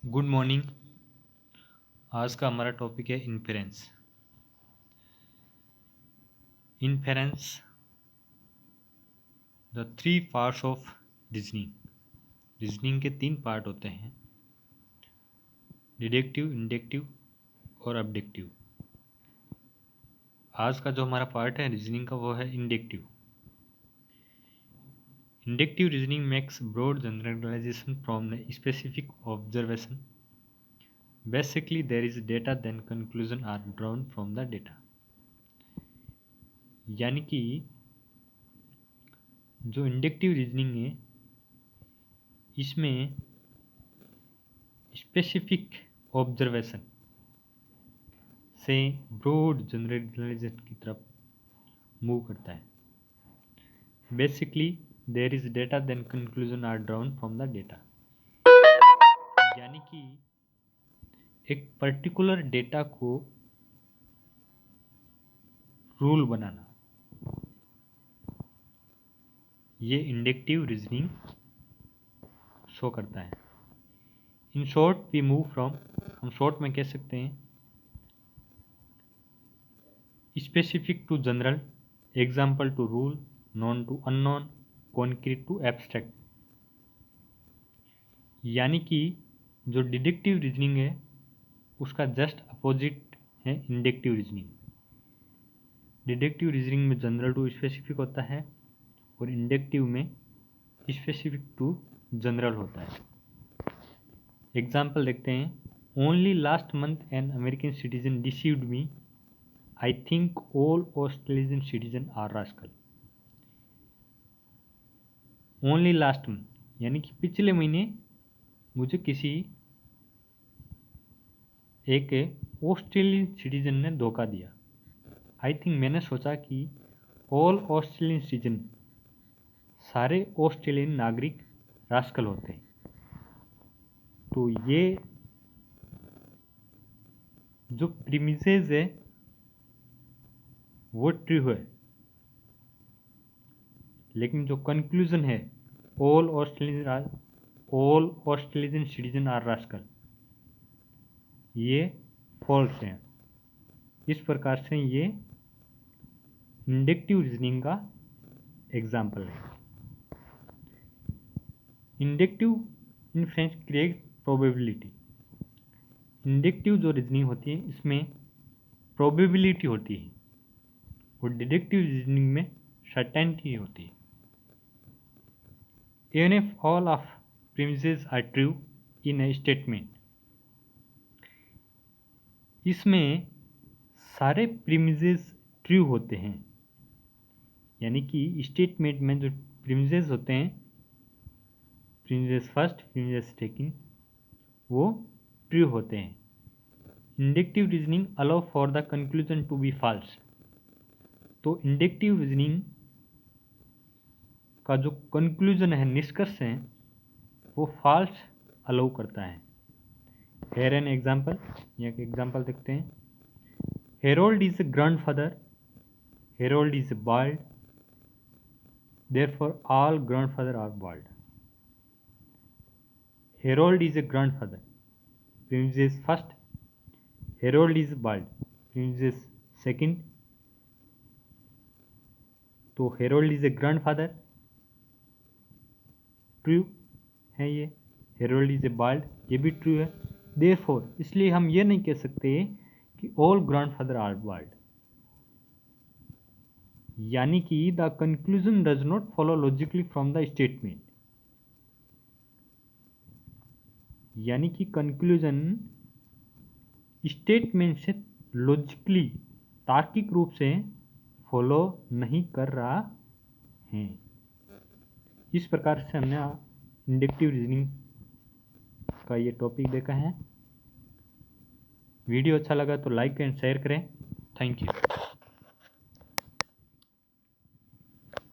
Good morning. आज का हमारा टॉपिक है inference. Inference the three parts of reasoning के तीन पार्ट होते हैं, डिडक्टिव, इंडक्टिव और अब्डक्टिव। आज का जो हमारा पार्ट है रीजनिंग का वो है inductive. Inductive reasoning makes broad generalization from the specific observation. Basically there is data then conclusion are drawn from the data. यानी कि जो इंडक्टिव रीजनिंग है इसमें स्पेसिफिक ऑब्जर्वेशन से ब्रॉड जनरलाइजेशन की तरफ मूव करता है। Basically there is data then conclusion are drawn from the data. यानी कि एक पर्टिकुलर डेटा को रूल बनाना, ये इंडक्टिव रीजनिंग शो करता है। In short we move from, हम शॉर्ट में कह सकते हैं specific to general, example to rule, known to unknown, concrete to abstract. यानी कि जो डिडक्टिव रीजनिंग है उसका जस्ट अपोजिट है इंडक्टिव रीजनिंग। डिडक्टिव रीजनिंग में जनरल टू स्पेसिफिक होता है और इंडक्टिव में स्पेसिफिक टू जनरल होता है। एग्जाम्पल देखते हैं। Only last month an American citizen deceived me, I think all Australian citizen are rascal. Only last month यानी कि पिछले महीने मुझे किसी एक ऑस्ट्रेलियन सिटीजन ने धोखा दिया। आई थिंक मैंने सोचा कि ऑल ऑस्ट्रेलियन सिटीजन, सारे ऑस्ट्रेलियन नागरिक रास्कल होते हैं। तो ये जो प्रीमिसेस है वो ट्रू है, लेकिन जो कंक्लूजन है all Australian citizen are rascal, ये फॉल्स है। इस प्रकार से ये इंडक्टिव रीजनिंग का एग्जाम्पल है। Inductive inference create probability. Inductive जो रीजनिंग होती है इसमें प्रोबेबिलिटी होती है और डिडक्टिव रीजनिंग में सर्टेनिटी होती है। Even if all of premises are true in a statement, इसमें सारे प्रीमिसेस ट्रू होते हैं। यानी कि स्टेटमेंट में जो प्रीमिसेस होते हैं, प्रीमिसेस फर्स्ट, प्रीमिसेस सेकंड, वो ट्रू होते हैं। Inductive reasoning allow for the conclusion to be false. तो इंडक्टिव रीजनिंग का जो कंक्लूजन है, निष्कर्ष है, वो फॉल्स अलाउ करता है। हेयर एन एग्जाम्पल, एक एग्जाम्पल देखते हैं। Harold is a grandfather, Harold is a bald, therefore all grandfather are bald. Harold is a grandfather, premises first, Harold is bald, premises second. तो Harold is a grandfather true है, ये Harold is a bald ये भी true है। Therefore इसलिए हम ये नहीं कह सकते कि ऑल ग्रैंडफादर आर बाल्ड। यानी कि the conclusion does not follow logically from the statement. यानी कि कंक्लूजन स्टेटमेंट से लॉजिकली, तार्किक रूप से फॉलो नहीं कर रहा है। इस प्रकार से हमने इंडक्टिव रीजनिंग का ये टॉपिक देखा है। वीडियो अच्छा लगा तो लाइक एंड शेयर करें। Thank you.